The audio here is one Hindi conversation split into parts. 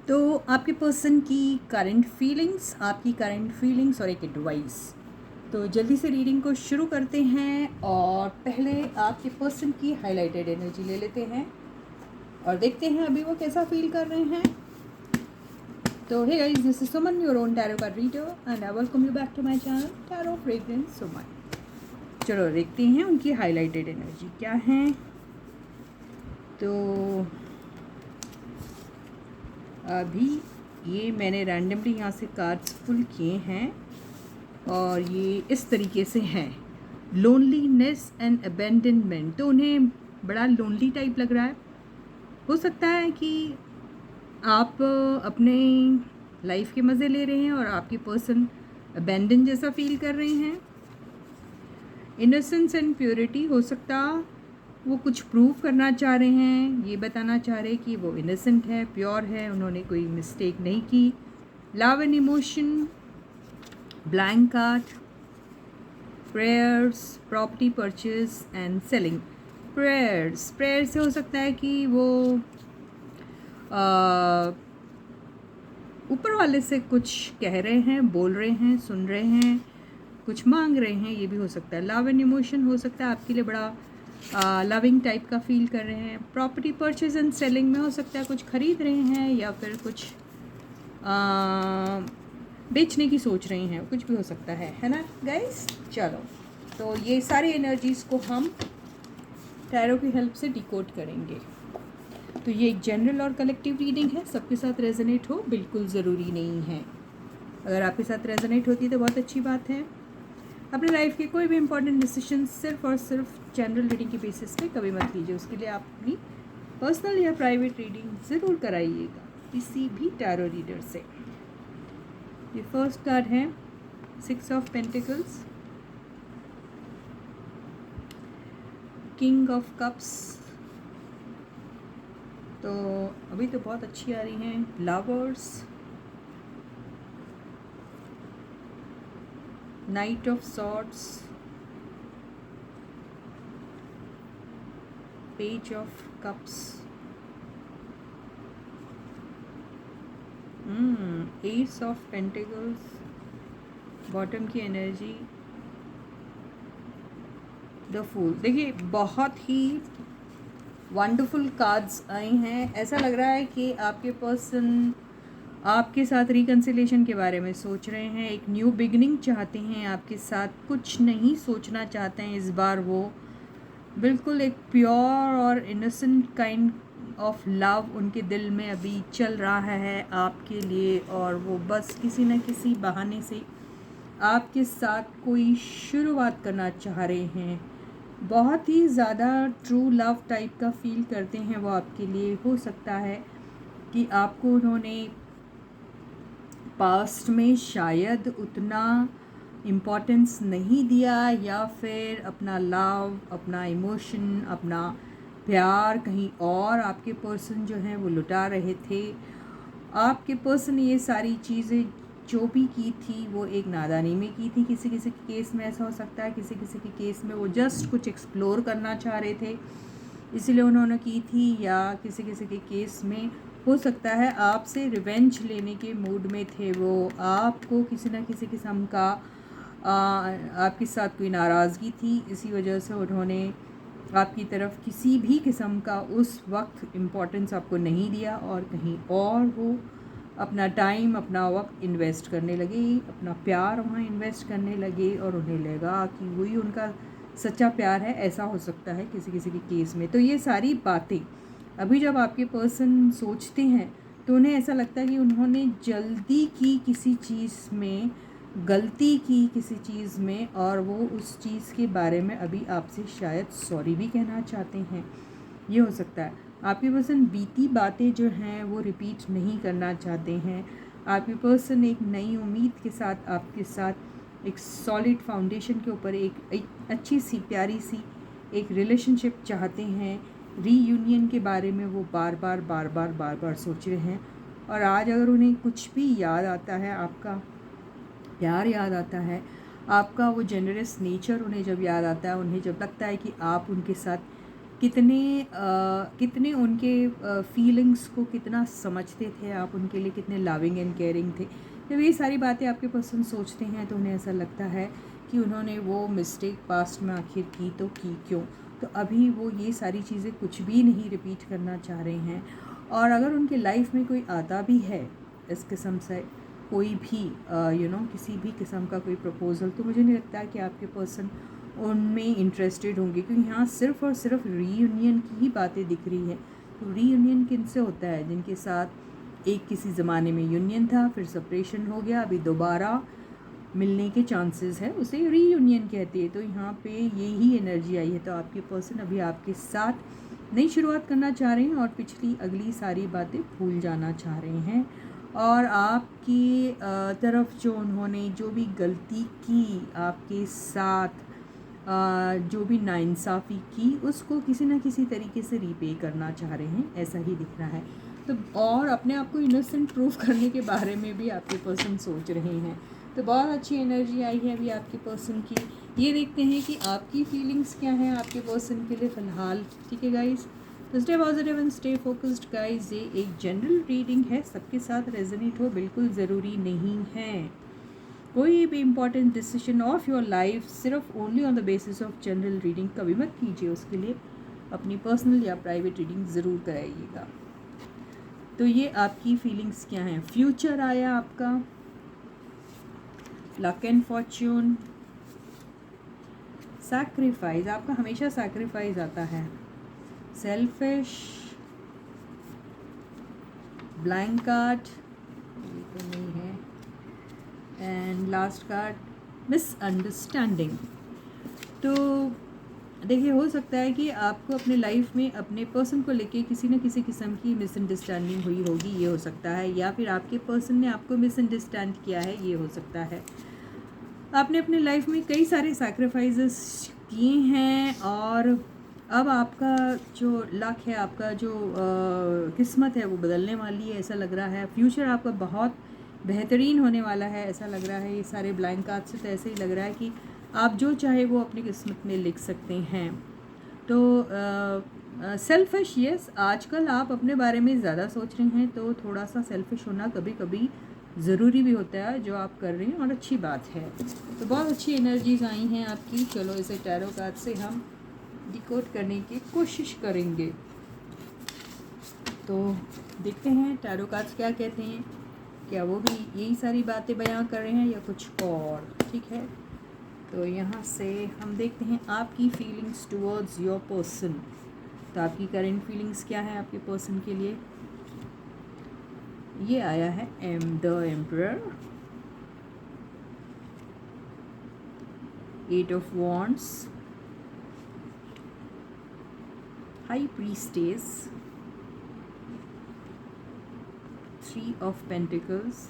तो आपके पर्सन की करंट फीलिंग्स, आपकी करंट फीलिंग्स और एक एडवाइस। तो जल्दी से रीडिंग को शुरू करते हैं और पहले आपके पर्सन की हाईलाइटेड एनर्जी ले लेते हैं और देखते हैं अभी वो कैसा फील कर रहे हैं। तो hey guys, this is Suman, your own tarot card reader, and I welcome you back to my channel tarot fragrance Suman. चलो देखते हैं उनकी हाईलाइटेड एनर्जी क्या है। तो अभी ये मैंने रैंडमली यहाँ से कार्ड्स पुल किए हैं और ये इस तरीके से हैं। लोनलीनेस एंड अबेंडनमेंट, तो उन्हें बड़ा लोनली टाइप लग रहा है। हो सकता है कि आप अपने लाइफ के मज़े ले रहे हैं और आपके पर्सन अबेंडन जैसा फील कर रहे हैं। इनोसेंस एंड प्योरिटी, हो सकता वो कुछ प्रूव करना चाह रहे हैं, ये बताना चाह रहे हैं कि वो इनोसेंट है, प्योर है, उन्होंने कोई मिस्टेक नहीं की। Love and emotion, blank card, prayers, property purchase and selling. Prayers से हो सकता है कि वो ऊपर वाले से कुछ कह रहे हैं, बोल रहे हैं, सुन रहे हैं, कुछ मांग रहे हैं, ये भी हो सकता है। लव एंड इमोशन, हो सकता है आपके लिए बड़ा लविंग टाइप का फील कर रहे हैं। प्रॉपर्टी परचेज एंड सेलिंग में हो सकता है कुछ खरीद रहे हैं या फिर कुछ बेचने की सोच रहे हैं, कुछ भी हो सकता है ना गाइस। चलो, तो ये सारी एनर्जीज़ को हम टैरो की हेल्प से डिकोड करेंगे। तो ये एक जनरल और कलेक्टिव रीडिंग है, सबके साथ रेजोनेट हो बिल्कुल ज़रूरी नहीं है। अगर आपके साथ रेजोनेट होती है तो बहुत अच्छी बात है। अपने लाइफ के कोई भी इंपॉर्टेंट डिसीजन सिर्फ और सिर्फ जनरल रीडिंग के बेसिस पे कभी मत लीजिए। उसके लिए आप अपनी पर्सनल या प्राइवेट रीडिंग ज़रूर कराइएगा किसी भी टैरो रीडर से। ये फर्स्ट कार्ड है 6 of pentacles, king of cups. तो अभी तो बहुत अच्छी आ रही हैं। Lovers, night of swords, page of cups, S of pentacles, bottom की एनर्जी, द फूल। देखिए बहुत ही वंडरफुल कार्ड्स आए हैं। ऐसा लग रहा है कि आपके पर्सन आपके साथ रिकन्सिलेशन के बारे में सोच रहे हैं, एक न्यू बिगनिंग चाहते हैं आपके साथ, कुछ नहीं सोचना चाहते हैं इस बार। वो बिल्कुल एक प्योर और इनोसेंट काइंड ऑफ लव उनके दिल में अभी चल रहा है आपके लिए, और वो बस किसी न किसी बहाने से आपके साथ कोई शुरुआत करना चाह रहे हैं। बहुत ही ज़्यादा ट्रू लव टाइप का फील करते हैं वो आपके लिए। हो सकता है कि आपको उन्होंने पास्ट में शायद उतना इम्पोर्टेंस नहीं दिया, या फिर अपना लव, अपना इमोशन, अपना प्यार कहीं और आपके पर्सन जो हैं वो लुटा रहे थे। आपके पर्सन ये सारी चीज़ें जो भी की थी वो एक नादानी में की थी। किसी किसी के केस में ऐसा हो सकता है, किसी किसी के केस में वो जस्ट कुछ एक्सप्लोर करना चाह रहे थे इसीलिए उन्होंने की थी, या किसी किसी के केस में हो सकता है आपसे रिवेंज लेने के मूड में थे वो। आपको किसी न किसी किस्म का आपके साथ कोई नाराज़गी थी, इसी वजह से उन्होंने आपकी तरफ किसी भी किस्म का उस वक्त इम्पोर्टेंस आपको नहीं दिया, और कहीं और वो अपना टाइम, अपना वक्त इन्वेस्ट करने लगे, अपना प्यार वहाँ इन्वेस्ट करने लगे, और उन्हें लगा कि वही उनका सच्चा प्यार है। ऐसा हो सकता है किसी किसी के केस में। तो ये सारी बातें अभी जब आपके पर्सन सोचते हैं तो उन्हें ऐसा लगता है कि उन्होंने जल्दी की किसी चीज़ में, गलती की किसी चीज़ में, और वो उस चीज़ के बारे में अभी आपसे शायद सॉरी भी कहना चाहते हैं। ये हो सकता है आपके पर्सन बीती बातें जो हैं वो रिपीट नहीं करना चाहते हैं। आपके पर्सन एक नई उम्मीद के साथ आपके साथ एक सॉलिड फाउंडेशन के ऊपर एक अच्छी सी प्यारी सी एक रिलेशनशिप चाहते हैं। रीयूनियन के बारे में वो बार बार सोच रहे हैं। और आज अगर उन्हें कुछ भी याद आता है, आपका प्यार याद आता है, आपका वो जेनरस नेचर उन्हें जब याद आता है, उन्हें जब लगता है कि आप उनके साथ कितने उनके फीलिंग्स को कितना समझते थे आप, उनके लिए कितने लविंग एंड केयरिंग थे। जब ये सारी बातें आपके पर्सन सोचते हैं तो उन्हें ऐसा लगता है कि उन्होंने वो मिस्टेक पास्ट में आखिर की तो की क्यों। तो अभी वो ये सारी चीज़ें कुछ भी नहीं रिपीट करना चाह रहे हैं। और अगर उनके लाइफ में कोई आता भी है इस किस्म से कोई भी किसी भी किस्म का कोई प्रपोज़ल, तो मुझे नहीं लगता है कि आपके पर्सन उनमें इंटरेस्टेड होंगे, क्योंकि यहाँ सिर्फ़ और सिर्फ रीयूनियन की ही बातें दिख रही है। तो रीयूनियन किन से होता है? जिनके साथ एक किसी ज़माने में यूनियन था, फिर सेपरेशन हो गया, अभी दोबारा मिलने के चांसेस है, उसे रीयूनियन कहते हैं। तो यहाँ पे यही एनर्जी आई है। तो आपके पर्सन अभी आपके साथ नई शुरुआत करना चाह रहे हैं और पिछली अगली सारी बातें भूल जाना चाह रहे हैं। और आपकी तरफ जो उन्होंने जो भी गलती की आपके साथ, जो भी नाइंसाफ़ी की, उसको किसी न किसी तरीके से रीपे करना चाह रहे हैं, ऐसा ही दिख रहा है। तो और अपने आप को इनोसेंट प्रूव करने के बारे में भी आपके पर्सन सोच रहे हैं। तो बहुत अच्छी एनर्जी आई है अभी आपके पर्सन की। ये देखते हैं कि आपकी फीलिंग्स क्या हैं आपके पर्सन के लिए फ़िलहाल। ठीक है गाइज़, तो stay positive and stay focused guys. ये एक जनरल रीडिंग है, सबके साथ रेजोनेट हो बिल्कुल ज़रूरी नहीं है। कोई भी important decision of your life सिर्फ only on the basis of general reading कभी मत कीजिए। उसके लिए अपनी पर्सनल या प्राइवेट रीडिंग ज़रूर कराइएगा। तो ये आपकी फीलिंग्स क्या हैं? फ्यूचर आया आपका, लक एंड फॉर्च्यून, सैक्रिफाइस, आपका हमेशा सैक्रिफाइस आता है, सेल्फिश, ब्लैंक कार्ड, ये तो नहीं है, एंड लास्ट कार्ड मिसअंडरस्टैंडिंग। तो देखिए, हो सकता है कि आपको अपने लाइफ में अपने पर्सन को लेके किसी न किसी किस्म की मिसअंडरस्टैंडिंग हुई होगी, ये हो सकता है, या फिर आपके पर्सन ने आपको मिसअंडरस्टैंड किया है, ये हो सकता है। आपने अपने लाइफ में कई सारे सैक्रिफाइसेस किए हैं और अब आपका जो लक है, आपका जो किस्मत है वो बदलने वाली है, ऐसा लग रहा है। फ्यूचर आपका बहुत बेहतरीन होने वाला है, ऐसा लग रहा है। ये सारे ब्लैंक कार्ड से तो ऐसे ही लग रहा है कि आप जो चाहे वो अपनी किस्मत में लिख सकते हैं। तो सेल्फिश, यस, आजकल आप अपने बारे में ज़्यादा सोच रहे हैं, तो थोड़ा सा सेल्फिश होना कभी कभी ज़रूरी भी होता है, जो आप कर रहे हैं, और अच्छी बात है। तो बहुत अच्छी एनर्जीज आई हैं आपकी। चलो इसे टैरो कार्ड से हम डिकोड करने की कोशिश करेंगे। तो देखते हैं टैरो कार्ड्स क्या कहते हैं, क्या वो भी यही सारी बातें बयां कर रहे हैं या कुछ और। ठीक है, तो यहाँ से हम देखते हैं आपकी फीलिंग्स टुवर्ड्स योर पर्सन। तो आपकी करेंट फीलिंग्स क्या है आपके पर्सन के लिए? ये आया है the emperor, 8 of wands, high priestess, 3 of pentacles,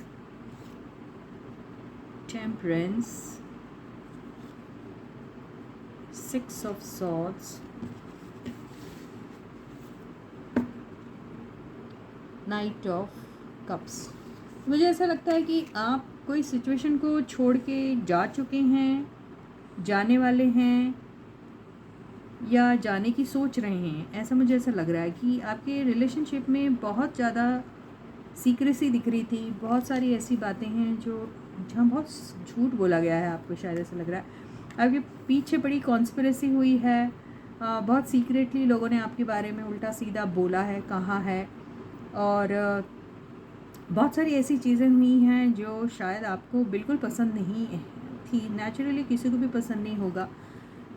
temperance, 6 of swords, night of cups. मुझे ऐसा लगता है कि आप कोई सिचुएशन को छोड़ के जा चुके हैं, जाने वाले हैं, या जाने की सोच रहे हैं। ऐसा मुझे ऐसा लग रहा है कि आपके रिलेशनशिप में बहुत ज़्यादा सीक्रेसी दिख रही थी। बहुत सारी ऐसी बातें हैं जो जहाँ बहुत झूठ बोला गया है आपको, शायद ऐसा लग रहा है। आपके पीछे बड़ी कॉन्स्पिरेसी हुई है, बहुत सीक्रेटली लोगों ने आपके बारे में उल्टा सीधा बोला है, कहा है, और बहुत सारी ऐसी चीज़ें हुई हैं जो शायद आपको बिल्कुल पसंद नहीं थी। नेचुरली किसी को भी पसंद नहीं होगा।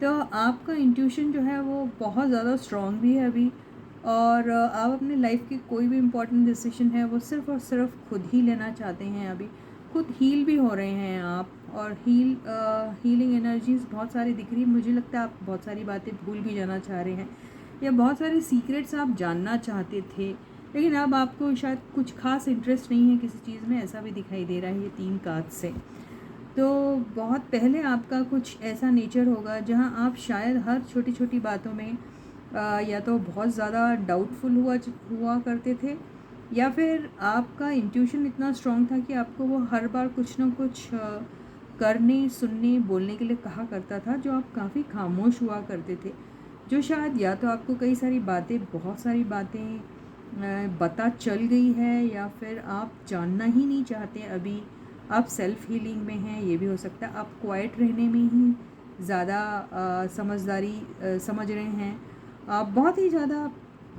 तो आपका इंट्यूशन जो है वो बहुत ज़्यादा स्ट्रॉन्ग भी है अभी, और आप अपने लाइफ की कोई भी इम्पोर्टेंट डिसीजन है वो सिर्फ़ और सिर्फ खुद ही लेना चाहते हैं। अभी खुद हील भी हो रहे हैं आप, और हीलिंग एनर्जीज बहुत सारी दिख रही है। मुझे लगता है आप बहुत सारी बातें भूल भी जाना चाह रहे हैं, या बहुत सारे सीक्रेट्स आप जानना चाहते थे, लेकिन अब आपको शायद कुछ खास इंटरेस्ट नहीं है किसी चीज़ में, ऐसा भी दिखाई दे रहा है ये 3 कार्ड से। तो बहुत पहले आपका कुछ ऐसा नेचर होगा जहां आप शायद हर छोटी छोटी बातों में या तो बहुत ज़्यादा डाउटफुल हुआ करते थे, या फिर आपका इंट्यूशन इतना स्ट्रॉन्ग था कि आपको वो हर बार कुछ ना कुछ करने, सुनने, बोलने के लिए कहा करता था, जो आप काफ़ी खामोश हुआ करते थे, जो शायद या तो आपको कई सारी बातें, बहुत सारी बातें पता चल गई है, या फिर आप जानना ही नहीं चाहते अभी, आप सेल्फ हीलिंग में हैं, ये भी हो सकता है। आप क्वाइट रहने में ही ज़्यादा समझदारी समझ रहे हैं, आप बहुत ही ज़्यादा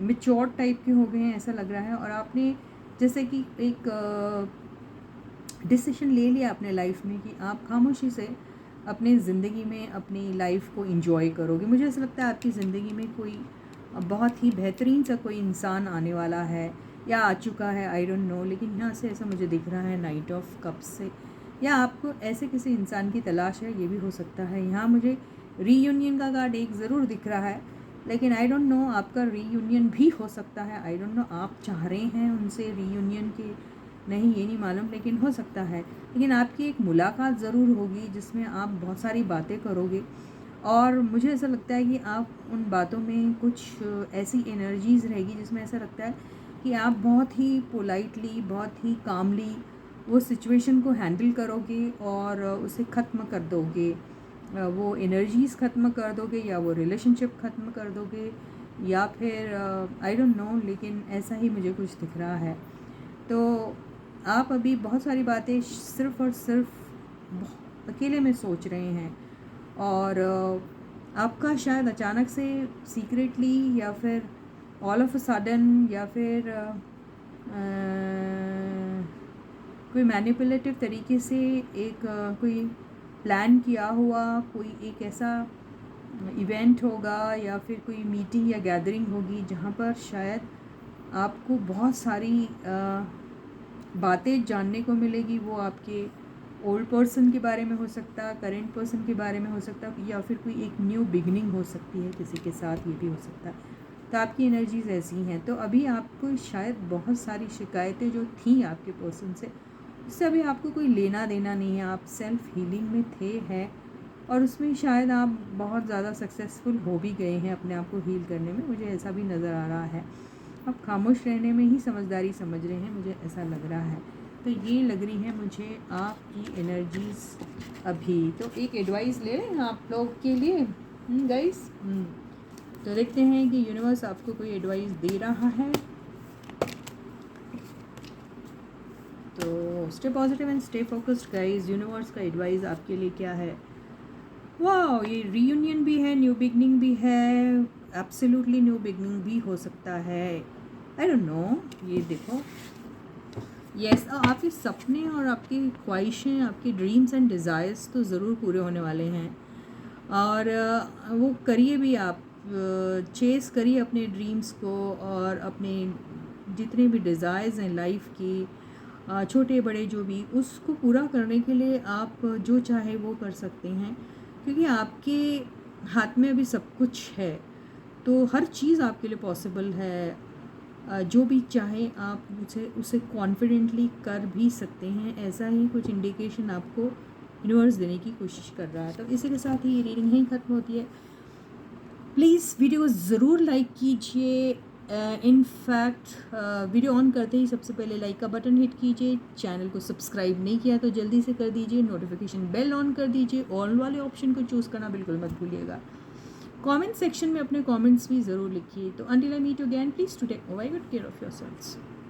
मैच्योर टाइप के हो गए हैं ऐसा लग रहा है, और आपने जैसे कि एक डिसीजन ले लिया अपने लाइफ में कि आप खामोशी से अपने ज़िंदगी में अपनी लाइफ को एंजॉय करोगे। मुझे ऐसा लगता है आपकी ज़िंदगी में कोई बहुत ही बेहतरीन सा कोई इंसान आने वाला है या आ चुका है, आई डोंट नो, लेकिन यहाँ से ऐसा मुझे दिख रहा है नाइट ऑफ कप्स से, या आपको ऐसे किसी इंसान की तलाश है, ये भी हो सकता है। यहाँ मुझे रीयूनियन का कार्ड एक ज़रूर दिख रहा है, लेकिन आई डोंट नो आपका रीयूनियन भी हो सकता है। आई डोंट नो आप चाह रहे हैं उनसे रीयूनियन के, नहीं ये नहीं मालूम, लेकिन हो सकता है। लेकिन आपकी एक मुलाकात ज़रूर होगी जिसमें आप बहुत सारी बातें करोगे, और मुझे ऐसा लगता है कि आप उन बातों में कुछ ऐसी एनर्जीज़ रहेगी जिसमें ऐसा लगता है कि आप बहुत ही पोलाइटली, बहुत ही कामली वो सिचुएशन को हैंडल करोगे और उसे ख़त्म कर दोगे, वो एनर्जीज़ ख़त्म कर दोगे, या वो रिलेशनशिप ख़त्म कर दोगे, या फिर आई डोंट नो, लेकिन ऐसा ही मुझे कुछ दिख रहा है। तो आप अभी बहुत सारी बातें सिर्फ़ और सिर्फ अकेले में सोच रहे हैं, और आपका शायद अचानक से सीक्रेटली, या फिर ऑल ऑफ अ सडन, या फिर कोई मैनिपुलेटिव तरीके से एक कोई प्लान किया हुआ कोई एक ऐसा इवेंट होगा, या फिर कोई मीटिंग या गैदरिंग होगी जहाँ पर शायद आपको बहुत सारी बातें जानने को मिलेगी। वो आपके ओल्ड पर्सन के बारे में हो सकता है, करेंट पर्सन के बारे में हो सकता है, या फिर कोई एक न्यू बिगनिंग हो सकती है किसी के साथ, ये भी हो सकता है। तो आपकी एनर्जीज ऐसी हैं। तो अभी आपको शायद बहुत सारी शिकायतें जो थी आपके पर्सन से, उससे अभी आपको कोई लेना देना नहीं है। आप सेल्फ हीलिंग में थे हैं, और उसमें शायद आप बहुत ज़्यादा सक्सेसफुल हो भी गए हैं अपने आप को हील करने में, मुझे ऐसा भी नज़र आ रहा है। आप खामोश रहने में ही समझदारी समझ रहे हैं, मुझे ऐसा लग रहा है। तो ये लग रही है मुझे आपकी एनर्जीज़ अभी। तो एक एडवाइस ले लें आप लोग के लिए गाइस। तो देखते हैं कि यूनिवर्स आपको कोई एडवाइस दे रहा है। तो stay positive and stay focused guys. Universe का एडवाइस आपके लिए क्या है? वाह, ये रीयूनियन भी है, न्यू बिगनिंग भी है, एब्सोल्युटली न्यू बिगनिंग भी हो सकता है, आई डोंट नो। ये देखो, यस, आपके सपने और आपकी ख्वाहिशें, आपके ड्रीम्स एंड डिज़ायर्स तो ज़रूर पूरे होने वाले हैं, और वो करिए भी आप, चेस करिए अपने ड्रीम्स को, और अपने जितने भी डिज़ायर्स हैं लाइफ की, छोटे बड़े जो भी, उसको पूरा करने के लिए आप जो चाहे वो कर सकते हैं, क्योंकि आपके हाथ में अभी सब कुछ है। तो हर चीज़ आपके लिए पॉसिबल है, जो भी चाहे आप उसे कॉन्फिडेंटली कर भी सकते हैं। ऐसा ही कुछ इंडिकेशन आपको यूनिवर्स देने की कोशिश कर रहा है। तो इसी के साथ ही ये रीडिंग यहीं ख़त्म होती है। प्लीज़ वीडियो ज़रूर लाइक कीजिए। इनफैक्ट वीडियो ऑन करते ही सबसे पहले लाइक का बटन हिट कीजिए। चैनल को सब्सक्राइब नहीं किया तो जल्दी से कर दीजिए। नोटिफिकेशन बेल ऑन कर दीजिए। ऑल वाले ऑप्शन को चूज़ करना बिल्कुल मत भूलिएगा। कमेंट सेक्शन में अपने कमेंट्स भी ज़रूर लिखिए। तो until I meet you again, please to take very good care of yourselves.